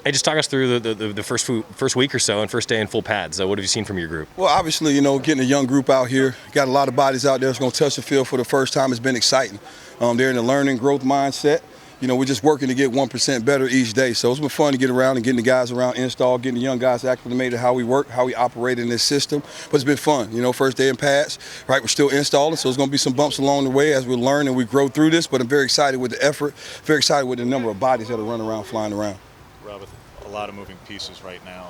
Hey, just talk us through the first week or so and first day in full pads. What have you seen from your group? Well, obviously, getting a young group out here, got a lot of bodies out there that's going to touch the field for the first time. It's been exciting. They're in the learning growth mindset. We're just working to get 1% better each day. So it's been fun to get around and getting the guys around installed, getting the young guys acclimated how we work, how we operate in this system. But it's been fun. First day in pads, right? We're still installing, so there's going to be some bumps along the way as we learn and we grow through this. But I'm very excited with the effort, very excited with the number of bodies that are running around, flying around. Rob, with a lot of moving pieces right now.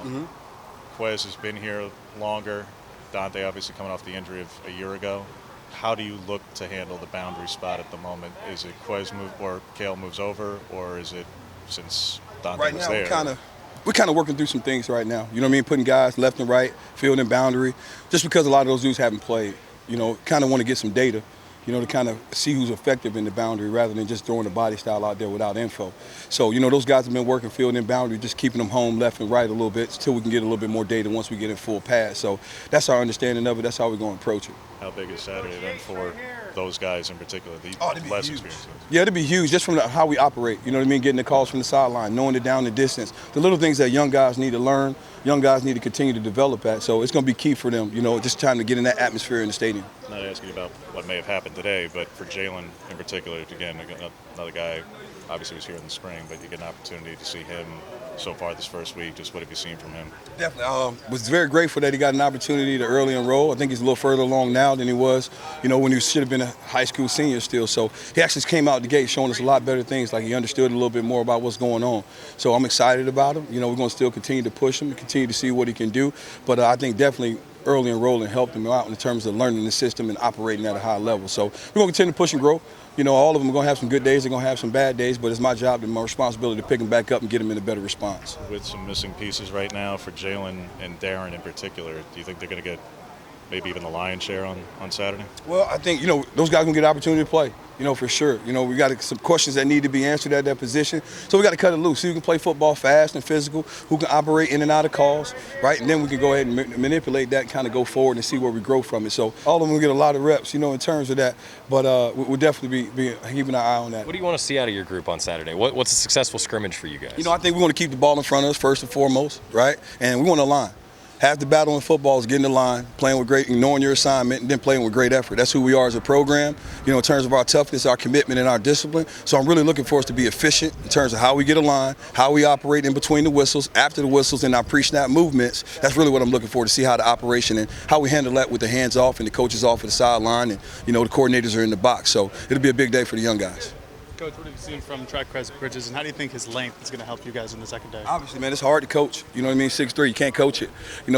Quez has been here longer. Dante obviously coming off the injury of a year ago. How do you look to handle the boundary spot at the moment? Is it Quez move or Kale moves over, or is it since Dante was there? Right now, we're kind of working through some things right now. You know what I mean? Putting guys left and right, fielding boundary. Just because a lot of those dudes haven't played, kind of want to get some data. To kind of see who's effective in the boundary rather than just throwing the body style out there without info. So, those guys have been working field and boundary, just keeping them home left and right a little bit until we can get a little bit more data once we get in full pass. So that's our understanding of it. That's how we're going to approach it. How big is Saturday then for those guys in particular, the less experienced? Yeah, it'd be huge just from how we operate. You know what I mean? Getting the calls from the sideline, knowing it down the distance. The little things that young guys need to learn, young guys need to continue to develop at. So it's going to be key for them, just trying to get in that atmosphere in the stadium. Not asking you about what may have happened today, but for Jalen in particular, again, another guy obviously was here in the spring, but you get an opportunity to see him so far this first week. Just what have you seen from him? Definitely. Was very grateful that he got an opportunity to early enroll. I think he's a little further along now than he was, when he should have been a high school senior still. So he actually came out the gate showing us a lot better things, like he understood a little bit more about what's going on. So I'm excited about him. We're going to still continue to push him and continue to see what he can do. But I think definitely early enrolling helped him out in terms of learning the system and operating at a high level. So we're going to continue to push and grow. All of them are going to have some good days, they're going to have some bad days, but it's my job and my responsibility to pick them back up and get them in a better response. With some missing pieces right now for Jalen and Darren in particular, do you think they're going to get maybe even the lion's share on Saturday? Well, I think, those guys are going to get an opportunity to play, for sure. We got some questions that need to be answered at that position. So we got to cut it loose. So you can play football fast and physical, who can operate in and out of calls, right? And then we can go ahead and manipulate that and kind of go forward and see where we grow from it. So all of them will get a lot of reps, in terms of that. But we'll definitely be keeping an eye on that. What do you want to see out of your group on Saturday? What's a successful scrimmage for you guys? I think we want to keep the ball in front of us first and foremost, right? And we want to align. Half the battle in football is getting the line, playing with great, knowing your assignment, and then playing with great effort. That's who we are as a program, in terms of our toughness, our commitment, and our discipline. So I'm really looking for us to be efficient in terms of how we get a line, how we operate in between the whistles, after the whistles, and our pre-snap movements. That's really what I'm looking for, to see how the operation and how we handle that with the hands off and the coaches off at the sideline, and, the coordinators are in the box. So it'll be a big day for the young guys. Coach, what have you seen from Crest Bridges, and how do you think his length is going to help you guys in the second day? Obviously, man, it's hard to coach. 6'3", you can't coach it.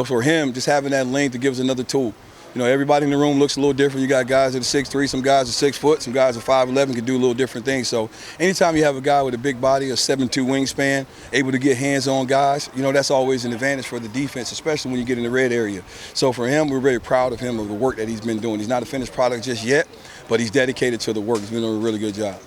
For him, just having that length, it gives another tool. Everybody in the room looks a little different. You got guys that are 6'3", some guys are 6 foot, some guys are 5'11", can do a little different things. So anytime you have a guy with a big body, a 7'2" wingspan, able to get hands-on guys, that's always an advantage for the defense, especially when you get in the red area. So for him, we're very proud of him, of the work that he's been doing. He's not a finished product just yet, but he's dedicated to the work. He's been doing a really good job.